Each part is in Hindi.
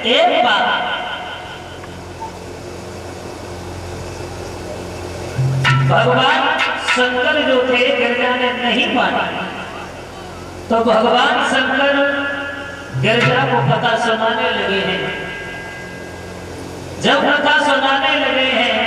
एक बार भगवान शंकर जो थे गिरजा ने नहीं माना, तो भगवान शंकर गिरजा को कथा सुनाने लगे हैं। जब कथा सुनाने लगे हैं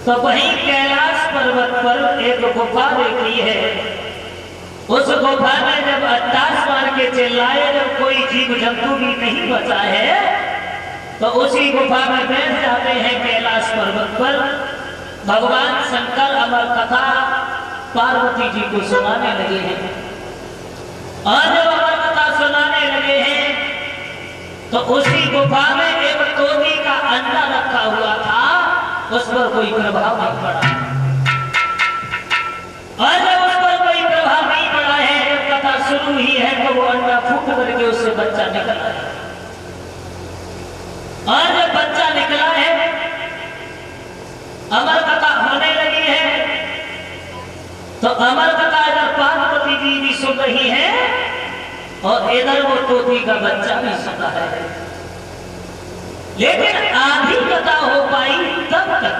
तो वहीं कैलाश पर्वत पर एक गुफा देखी है। उस गुफा में जब अट्ठास मार के चिल्लाए, जब कोई जीव जंतु भी नहीं बचा है, तो उसी गुफा में बैठ जाते हैं कैलाश पर्वत पर। भगवान शंकर अमर कथा पार्वती जी को सुनाने लगे हैं। और जब अमर कथा सुनाने लगे हैं तो उसी गुफा में एक तोती का अंडा रखा हुआ था, उस पर कोई प्रभाव नहीं पड़ा। और जब उस पर कोई प्रभाव नहीं पड़ा है, जब कथा शुरू ही है, तो वो अंडा फूट करके उससे बच्चा निकला है। और जब बच्चा निकला है, अमर कथा होने लगी है, तो अमर कथा इधर पार्वती जी भी सुन रही है और इधर वो तोती का बच्चा भी सुन रहा है। लेकिन आधी कथा हो पाई तब तक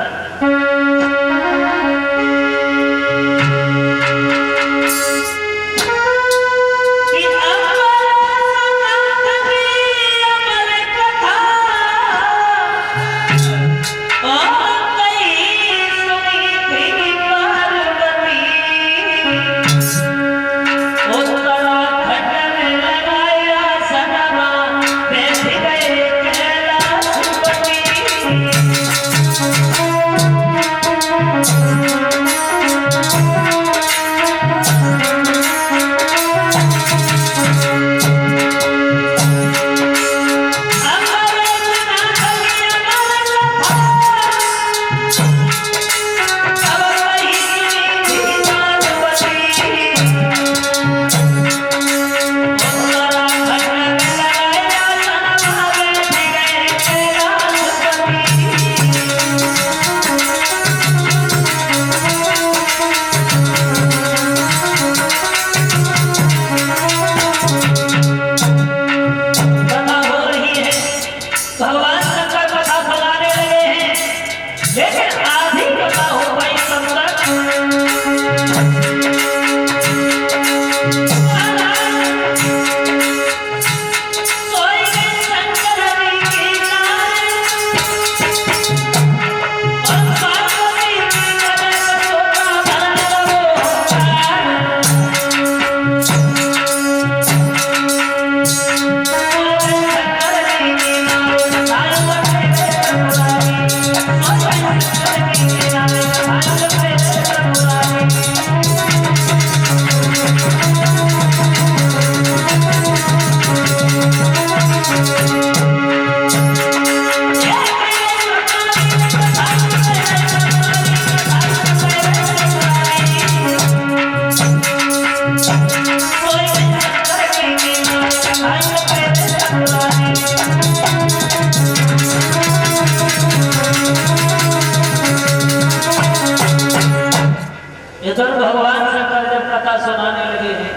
भगवान शंकर जब कथा सुनाने लगे हैं,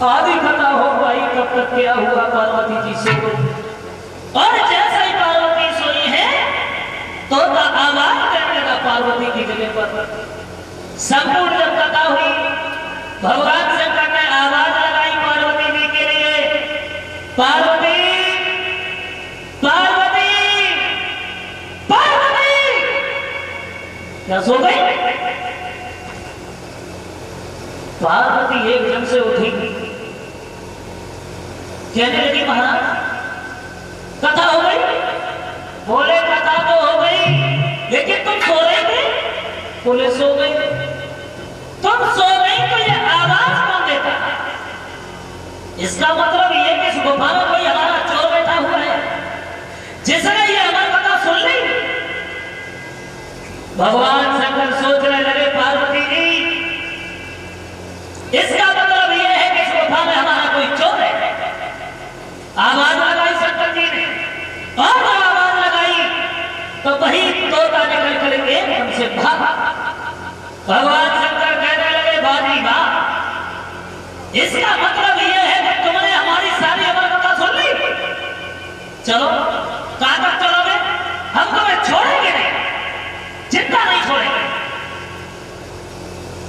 आधी कथा हो पाई तब तक क्या हुआ, पार्वती जी से और जैसे ही पार्वती सोई है तो आवाज करने लगा पार्वती की जगह पर। संपूर्ण जब कथा हुई, भगवान शंकर ने आवाज लगाई पार्वती जी के लिए, पार्वती पार्वती पार्वती। क्या सो गई? पार्वती एकदम से उठी, कहने लगी महाराज कथा हो गई। बोले कथा तो हो गई, लेकिन तुम सो रहे थे। बोले सो गई। तुम सो गई तो ये आवाज कौन देता? इसका मतलब ये कि इस गुफा में कोई हमारा चोर बैठा हुआ है जिसने ये हमारी कथा सुन ली। भगवान शंकर सोचने लगे पार्वती जी इसका मतलब यह है कि इस गुफा में हमारा कोई चोर है। आवाज लगाई शंकर जी ने, और आवाज लगाई तो वही तोता निकल कर एकदम से भागा। भगवान शंकर कहने लगे बाजी वाह, इसका मतलब यह है कि तुमने हमारी सारी अमर कथा सुन ली। चलो कहां तक चलोगे? हम तुम्हें छोड़ेंगे नहीं, जिंदा नहीं छोड़ेंगे।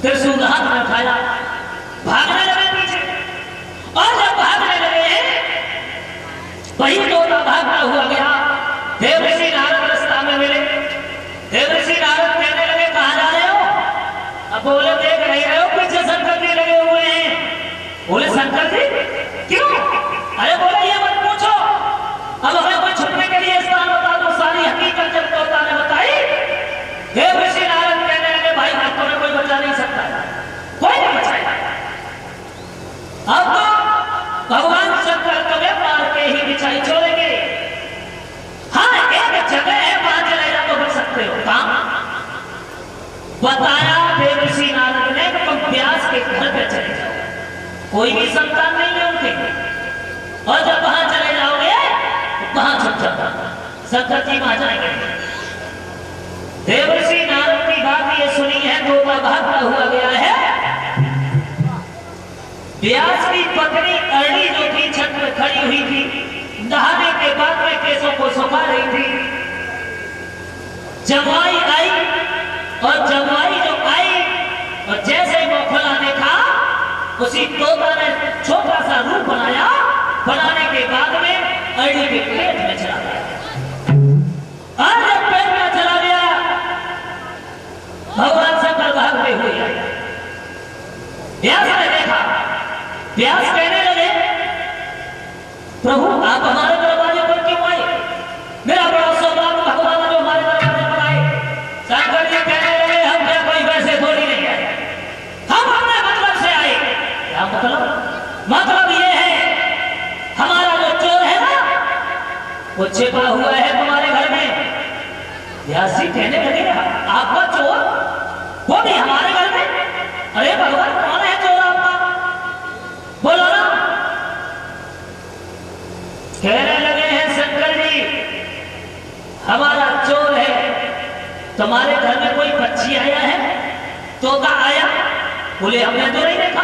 त्रिशूल हाथ में उठाया, भागने लगे पीछे। और जब भागने लगे वही तोता भागता हुआ गया। देवर्षि नारद रास्ता में मिले। देवर्षि नारद कहने लगे कहां जा रहे हो? अब बोले देख नहीं रहे हो पीछे शंकर जी लगे हुए हैं। बोले शंकर जी क्यों? अरे बोले ये मत पूछो, अब हमें कोई छुपने के लिए स्थान बता दो। सारी हकीकत जब तोता ने बताई, देवर्षि नारद कहने लगे भाई अब तुम्हें कोई बचा नहीं सकता, कोई नहीं बचाएगा। अब तो भगवान शंकर तुम्हें मार के ही बिछाई छोड़ेंगे। हाँ एक जगह है वहां चले जा तो बच सकते हो। कहां? बताया देवर्षि नारद ने तुम व्यास के घर पे चले जाओ, कोई भी संतान नहीं है उनके, और जब वहां चले जाओगे तो वहां छुप जाता शंकर जी वहां जाएंगे। देवर्षि नारद की बात ये सुनी है, तोता भागता हुआ गया है। व्यास की पत्नी अरणी जो थी छत पर खड़ी हुई थी, नहाने के बाद में केसों को सुखा रही थी। जमाई आई, और जमाई जो आई और जैसे ही वो खुला देखा, उसी तोता ने छोटा सा रूप बनाया। बनाने के बाद में अरणी के पेट में चला गया। और जब पेट में चला गया, भगवान शंकर भागते हुए आए। व्यास ने देखा, व्यास कहने लगे प्रभु आप हमारे दरवाजे पर क्यों आए? मेरा बड़ा सौभाग्य भगवान जो हमारे दरवाजे पर आए। शंकर जी कहने लगे हम क्या कोई वैसे थोड़ी नहीं आए, हम अपने मतलब से आए। क्या मतलब? मतलब ये है हमारा जो चोर है ना, वो छिपा हुआ है तुम्हारे घर में। व्यास जी कहने लगे आपका चोर, वो भी हमारे घर में? अरे भगवान कौन है चोर आपका, बोलो ना। कहने लगे हैं शंकर जी हमारा चोर है, तुम्हारे घर में कोई पक्षी आया है? तोता आया? बोले हमने तो नहीं देखा।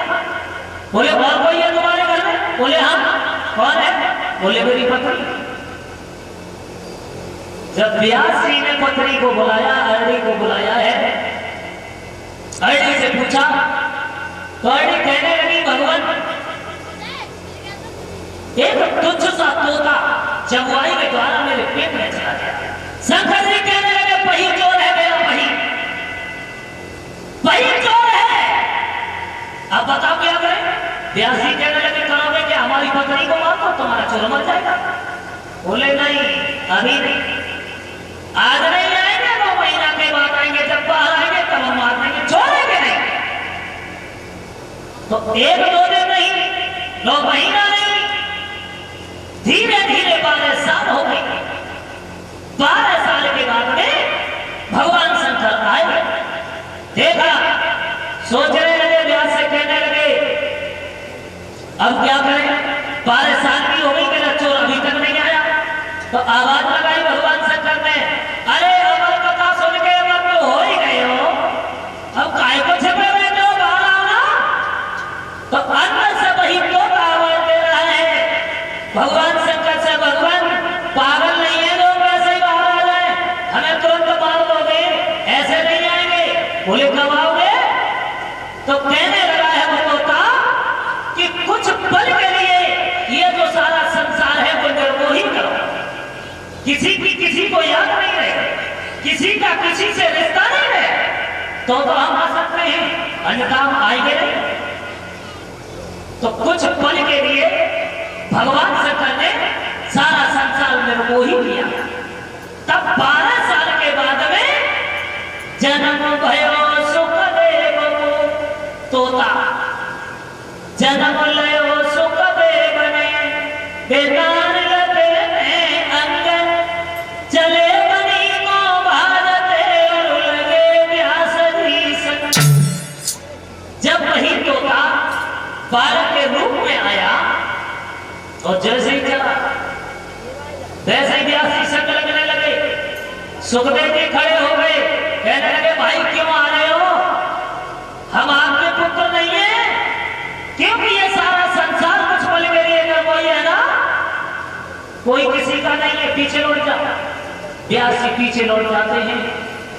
बोले और कोई है तुम्हारे घर में? बोले हाँ। कौन है? बोले मेरी पत्नी। जब व्यास जी ने पत्नी को बुलाया, अरणी को बुलाया है, अरणी से पूछा तो अरणी कहने लगी भगवान एक तुच्छ सा तोता जमुआई के द्वारा मेरे पेट में चला गया। शंकर जी कहने लगे वही चोर है मेरा, वही चोर है। अब बताओ क्या करें? व्यास जी कहने लगे करोगे कि हमारी पत्नी को मार दो तुम्हारा चोर मर जाएगा। बोले नहीं अभी नहीं, आज नहीं आएंगे, 2 महीना के बाद आएंगे, जब बाहर आएंगे तब हम मार देंगे, छोड़ेंगे नहीं। तो 1-2 दिन नहीं, 2 महीना नहीं, धीरे धीरे 12 साल हो गए। 12 साल के बाद में भगवान शंकर आए, देखा, सोचने लगे, व्यास से कहने लगे अब क्या करें? 12 साल की हो गई, मेरा चोर अभी तक नहीं आया। तो आवाज लगाई भगवान शंकर ने, अरे अमर कथा सुन के अमर तो हो ही गए हो, अब काहे को छिपे बैठे हो, बाहर आओ ना। तो अंदर से वही तोता आवाज दे रहा है भगवान शंकर से, भगवान पागल नहीं है लोग, वैसे ही बाहर आ जाए, हमें तुरंत मार दोगे, ऐसे नहीं आएंगे। बोले कब आओगे? तो कहने लगा है वो तोता कि कुछ पल के लिए ये जो सारा संसार है वो निर्मोही करो, किसी को याद नहीं रहे, किसी का किसी से रिश्ता नहीं रहे, तो हम आ सकते हैं, अन्यथा हम आएंगे नहीं। तो कुछ पल के लिए भगवान शंकर ने सारा संसार निर्मोही किया। तब 12 साल के बाद में जन्म भयो सुखदेव को तोता, जन्म लयो सुखदेव ने बेतान लगे अंगन, चले बनी को भारते और लगे व्यास जी संग। जब वही तोता बालक के रूप में आया और जैसे ही चला वैसे ही व्यास जी संग लगने लगे। सुखदेव जी खड़े हो गए, कहने लगे भाई क्यों आ रहे हो? हम आपके पुत्र नहीं है, क्योंकि ये सारा संसार कुछ पल के लिए वही है ना, कोई किसी का नहीं। पीछे लौट जाता, व्यास जी पीछे लौट जाते हैं।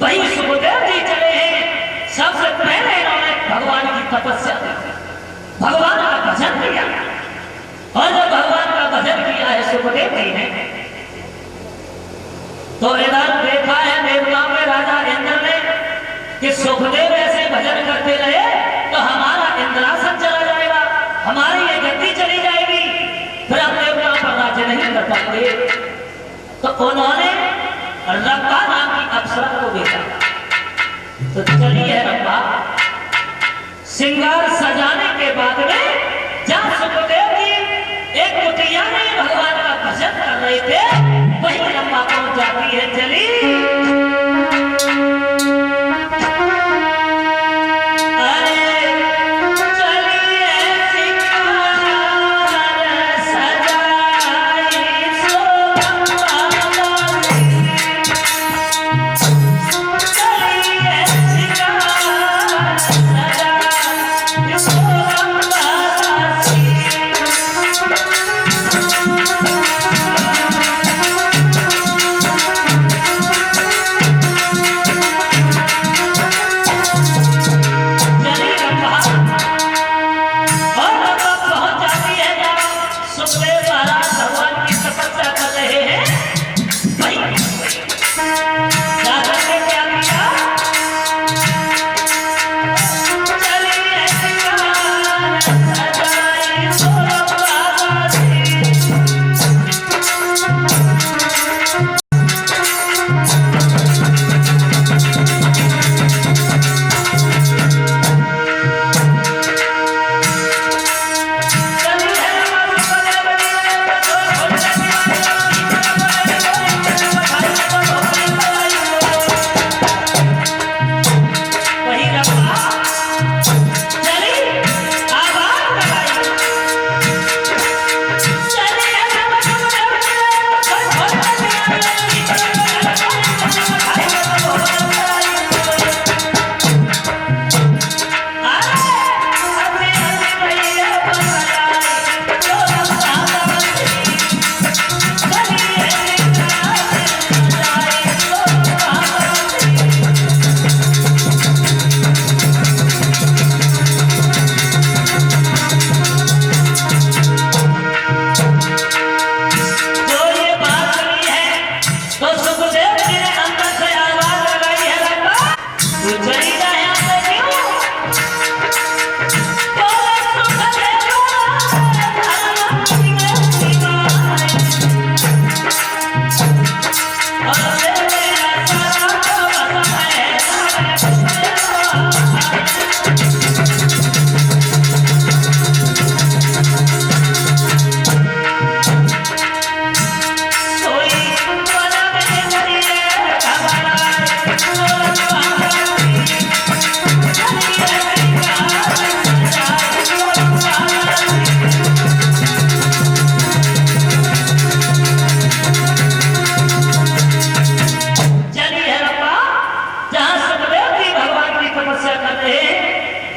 वही सुखदेव जी चले हैं, सबसे पहले इन्होंने भगवान की तपस्या की, भगवान का भजन किया। और जब भगवान का भजन किया है सुखदेव जी ने, तो इधर देखा है देवताओं में राजा इंद्र ने कि सुखदेव ऐसे भजन करते रहे तो हमारा इंद्रासन चला जाएगा, हमारी ये गद्दी चली जाएगी, फिर हम देवताओं पर राज्य नहीं कर पाएंगे। तो उन्होंने रंभा नाम की अप्सरा को देखा, तो चलिए रंभा श्रृंगार सजाने के बाद में जहां सुखदेव जी एक कुटिया में भगवान का भजन कर रहे थे, वही रंभा पहुंच जाती है। चली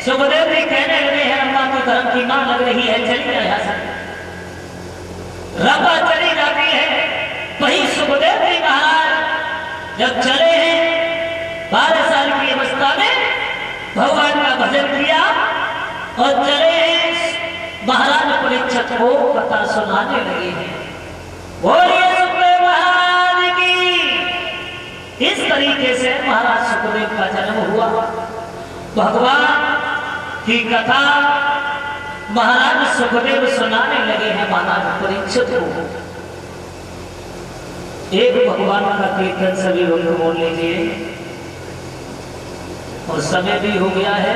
सुखदेव जी कहने लगे हैं रंभा तो धर्म की मां लग रही है, चली जा यहाँ से। रंभा चली जाती है। वही सुखदेव जी महाराज जब चले हैं 12 साल की अवस्था में भगवान का भजन किया और चले हैं महाराज परीक्षित को कथा सुनाने लगे हैं। बोलिए सुखदेव महाराज की। इस तरीके से महाराज सुखदेव का जन्म हुआ। भगवान की कथा महाराज सुखदेव सुनाने लगे हैं महाराज परीक्षित को। एक भगवान का कीर्तन सभी लोग बोल लीजिए। और समय भी हो गया है।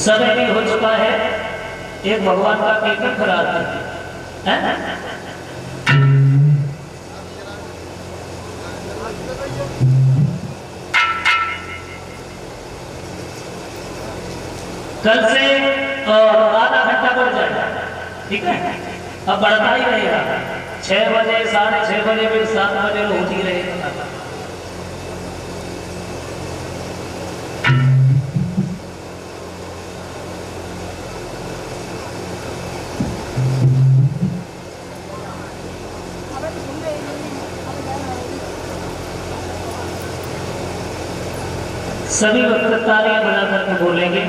समय भी हो चुका है। एक भगवान का कीर्तन कराते हैं। कल से आधा घंटा बढ़ जाएगा, ठीक है? अब बढ़ता ही रहेगा। 6 बजे 6:30 बजे फिर 7 बजे होती रहेगा। सभी वक्त तालियां बजा करके बोलेंगे।